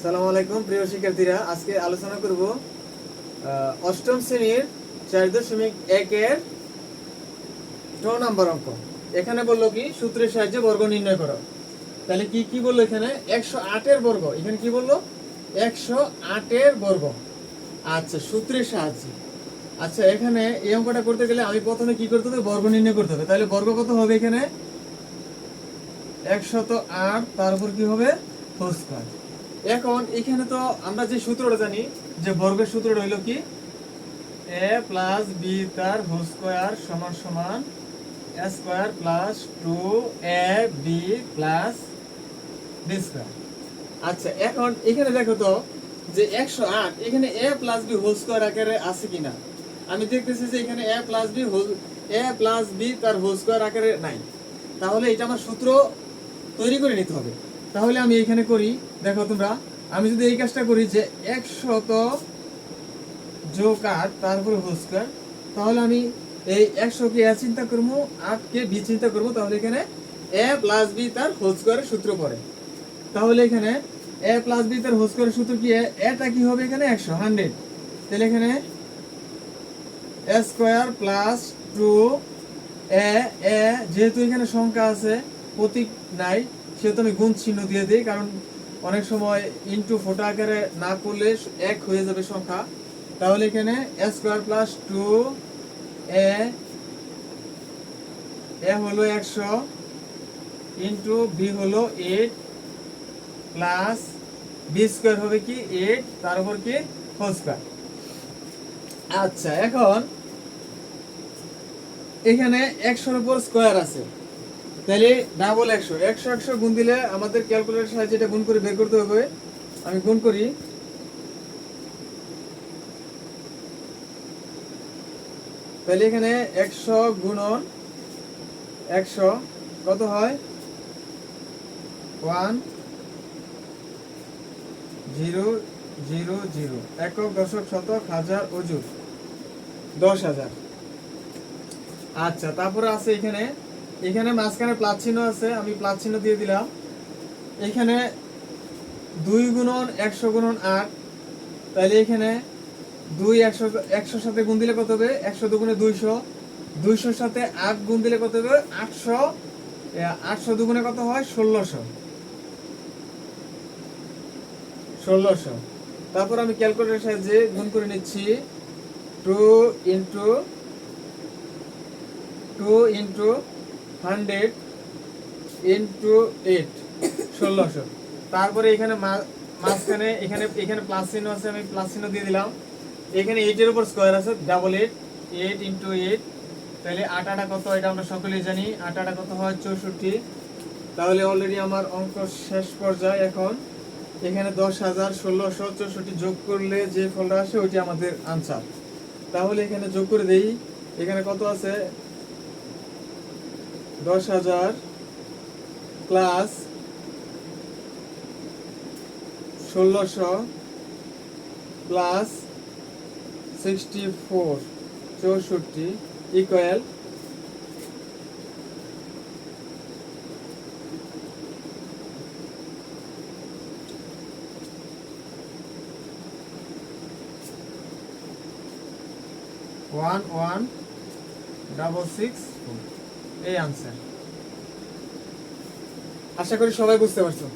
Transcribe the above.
সালামু আলাইকুম প্রিয় শিক্ষার্থীরা, আজকে আলোচনা করব অষ্টম শ্রেণীর 4.1 এর 2 নম্বর অঙ্ক। এখানে বললো কি সূত্রের সাহায্যে বর্গ নির্ণয় করো। তাহলে কি কি বললো এখানে 108 এর বর্গ। এখানে কি বললো 108 এর বর্গ। আচ্ছা, সূত্রের সাহায্যে। আচ্ছা, এখানে এই অঙ্কটা করতে গেলে আমি প্রথমে কি করতে হবে, বর্গ নির্ণয় করতে হবে। তাহলে বর্গ কত হবে এখানে 108, তার উপর কি হবে হোল স্কয়ার। এখন এখানে তো আমরা যে সূত্রটা জানি, যে বর্গের সূত্রটা হইলো কি a প্লাস বি তার হোল স্কয়ার সমান সমান a square plus 2ab plus b square. আচ্ছা, এখন এখানে দেখো তো যে 108 এখানে a plus b whole square আকারে আছে কিনা। আমি দেখতেছি যে এখানে a প্লাস b তার হোল স্কয়ার আকারে নাই। তাহলে এটা আমার সূত্র তৈরি করে নিতে হবে। তাহলে আমি এখানে করি, দেখো তোমরা, আমি যদি এই কাজটা করি যে 100 যোগ 8 তারপরে হোল স্কয়ার, তাহলে আমি এই 100 কে a চিন্তা করবো, 8 কে b চিন্তা করবো, তাহলে এখানে a প্লাস b তার হোল স্কয়ারের সূত্র পড়ে। তাহলে এখানে a প্লাস b তার হোল স্কয়ারের সূত্র কি, এটা কি হবে এখানে 100। তাহলে এখানে a স্কয়ার প্লাস 2a, যেহেতু এখানে সংখ্যা আছে প্রতীক নাই, সেহেতু আমি গুণ চিহ্ন দিয়ে দিই, কারণ অনেক সময় ইনটু ফোটা আকারে না করলে এক হয়ে যাবে সংখ্যা। তাহলে এখানে a স্কয়ার প্লাস 2a হলো 100 ইনটু b হলো 8 প্লাস b স্কয়ার হবে কি 8, তার উপর কি হোল স্কয়ার। আচ্ছা, এখন এখানে 100 এর উপর স্কয়ার আছে, তাহলে ডাবল 100 গুণ দিলে আমাদের ক্যালকুলেটরের সাহায্যে এটা গুণ করে বের করতে হবে। আমি গুণ করি, তাহলে এখানে 100 গুণন 100 কত হয় 1000, একক দশক শতক হাজার অযুর 10,000। আচ্ছা, তারপরে আছে এখানে মাঝখানে প্লাস চিহ্ন আছে, আমি প্লাস চিহ্ন দিয়ে দিলাম। এখানে 2 গুণন 100 গুণন 8, তাহলে এখানে 2 100 সাথে গুণ দিলে কত হবে 100 দুগুণে 200, 200 সাথে 8 গুণ দিলে কত হবে 800, 800 দুগুণে কত হয় 1600। তারপর আমি ক্যালকুলেটরের সাহায্যে গুণ করে নিচ্ছি 2 ইন্টু 100 ইন্টু 8 1600। তারপরে এখানে মাঝখানে এখানে প্লাস চিহ্ন আছে, আমি প্লাস চিহ্ন দিয়ে দিলাম। এখানে 8 এর উপর স্কয়ার আছে, ডাবল 8 ইন্টু 8, তাহলে 8 8 কত, এটা আমরা সকলেই জানি, 8 8 কত হয় 64। তাহলে অলরেডি আমার অঙ্ক শেষ পর্যায়ে। এখন এখানে 10,000 1664 যোগ করলে যে ফলটা আসে ওইটি আমাদের আনসার। তাহলে এখানে যোগ করে দেই, এখানে কত আছে 10,000 প্লাস 1600 প্লাস 64 ইকুয়াল 11,664। এই আনসার। আশা করি সবাই বুঝতে পারছো।